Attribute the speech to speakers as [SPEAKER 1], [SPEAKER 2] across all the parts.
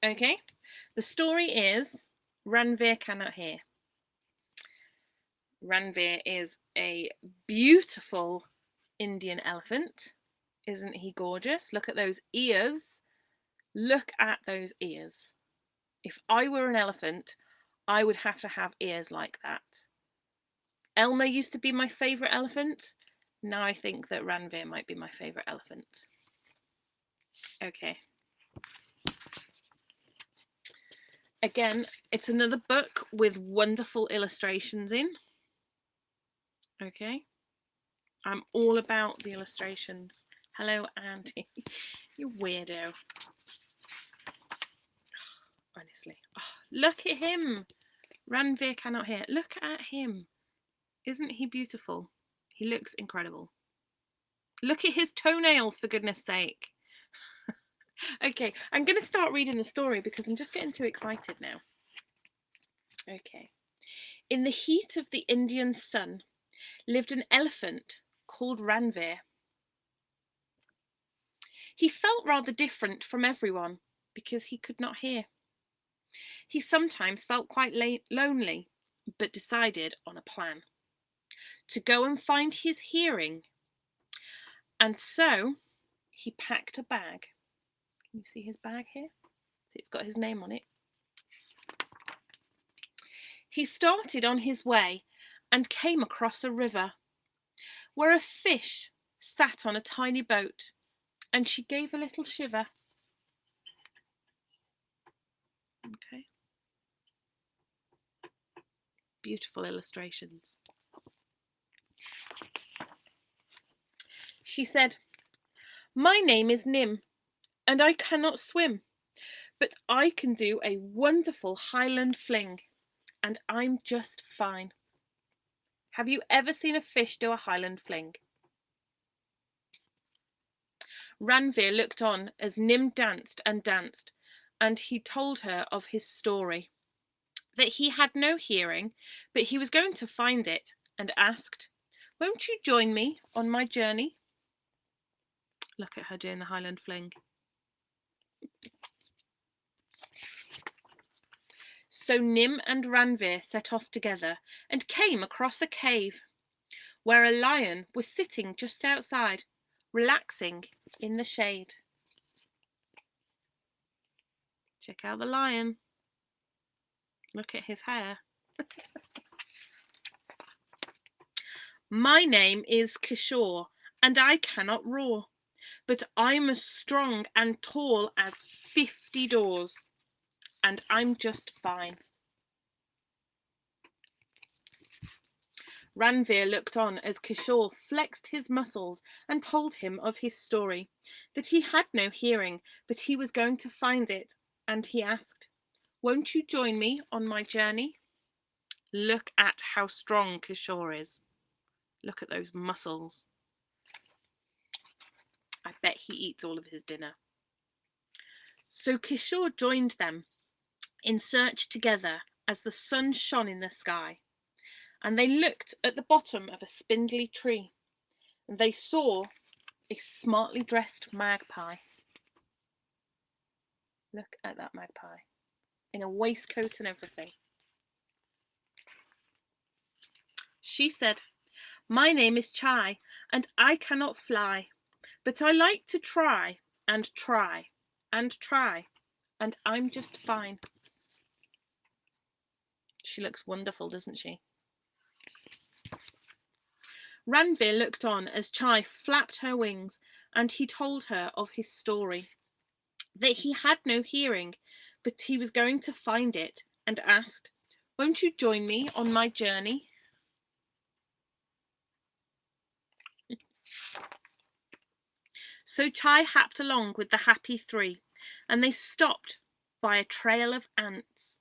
[SPEAKER 1] Okay, the story is Ranvir Cannot Hear. Ranvir is a beautiful Indian elephant. Isn't he gorgeous? Look at those ears. Look at those ears. If I were an elephant, I would have to have ears like that. Elmer used to be my favourite elephant. Now I think that Ranvir might be my favourite elephant. Okay. Again, it's another book with wonderful illustrations in. Okay. I'm all about the illustrations. Hello, Auntie. You weirdo. Honestly. Oh, look at him. Ranvir Cannot Hear. Look at him. Isn't he beautiful? He looks incredible. Look at his toenails, for goodness sake. Okay, I'm going to start reading the story because I'm just getting too excited now. Okay. In the heat of the Indian sun lived an elephant called Ranvir. He felt rather different from everyone because he could not hear. He sometimes felt quite lonely, but decided on a plan to go and find his hearing. And so he packed a bag. Can you see his bag here? See, it's got his name on it. He started on his way and came across a river where a fish sat on a tiny boat, and she gave a little shiver. Okay. Beautiful illustrations. She said, "My name is Nim, and I cannot swim, but I can do a wonderful Highland fling, and I'm just fine." Have you ever seen a fish do a Highland fling? Ranvir looked on as Nim danced and danced, and he told her of his story, that he had no hearing, but he was going to find it, and asked, "Won't you join me on my journey?" Look at her doing the Highland fling. So Nim and Ranvir set off together and came across a cave where a lion was sitting just outside, relaxing in the shade. Check out the lion. Look at his hair. "My name is Kishore, and I cannot roar, but I'm as strong and tall as 50 doors, and I'm just fine." Ranvir looked on as Kishore flexed his muscles and told him of his story, that he had no hearing, but he was going to find it, and he asked, "Won't you join me on my journey?" Look at how strong Kishore is. Look at those muscles. I bet he eats all of his dinner. So Kishore joined them in search together as the sun shone in the sky, and they looked at the bottom of a spindly tree, and they saw a smartly dressed magpie. Look at that magpie, in a waistcoat and everything. She said, "My name is Chai, and I cannot fly, but I like to try and try and try, and I'm just fine." She looks wonderful, doesn't she? Ranvir looked on as Chai flapped her wings, and he told her of his story, that he had no hearing, but he was going to find it, and asked, "Won't you join me on my journey?" So Chai happed along with the happy three, and they stopped by a trail of ants.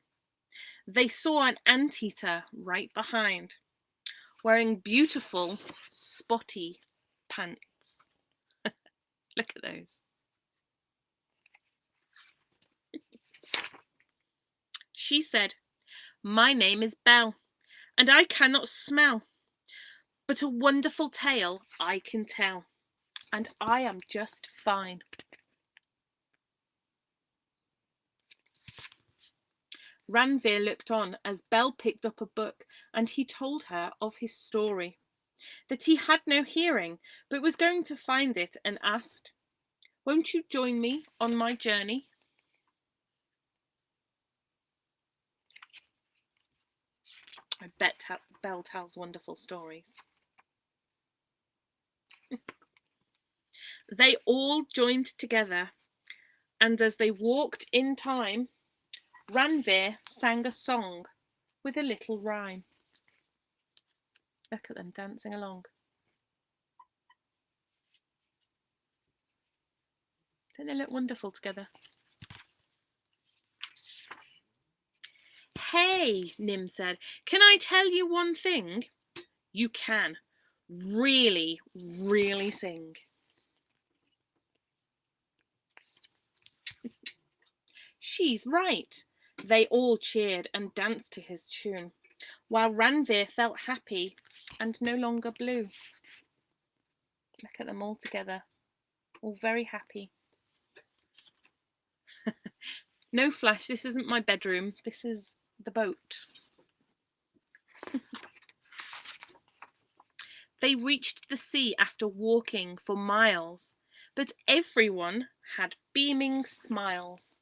[SPEAKER 1] They saw an anteater right behind, wearing beautiful spotty pants. Look at those. She said, "My name is Belle, and I cannot smell, but a wonderful tale I can tell, and I am just fine." Ranvir looked on as Belle picked up a book, and he told her of his story, that he had no hearing, but was going to find it, and asked, "Won't you join me on my journey?" I bet Belle tells wonderful stories. They all joined together, and as they walked in time, Ranvir sang a song with a little rhyme. Look at them dancing along. Don't they look wonderful together? "Hey," Nim said, "can I tell you one thing?" "You can. Really, really sing." "She's right." They all cheered and danced to his tune, while Ranvir felt happy and no longer blue. Look at them all together, all very happy. No flash, this isn't my bedroom, this is the boat. They reached the sea after walking for miles, but everyone had beaming smiles.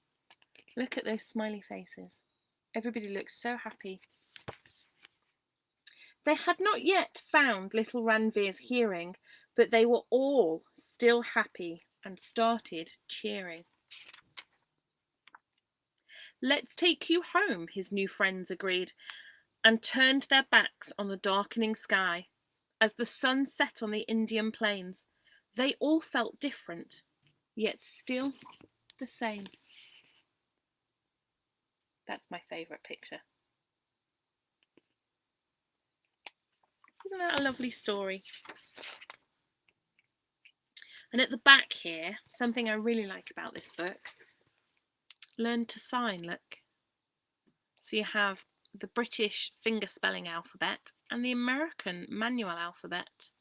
[SPEAKER 1] Look at those smiley faces. Everybody looks so happy. They had not yet found little Ranvir's hearing, but they were all still happy and started cheering. "Let's take you home," his new friends agreed, and turned their backs on the darkening sky. As the sun set on the Indian plains, they all felt different, yet still the same. That's my favourite picture. Isn't that a lovely story? And at the back here, something I really like about this book, learn to sign, look. So you have the British finger spelling alphabet and the American manual alphabet.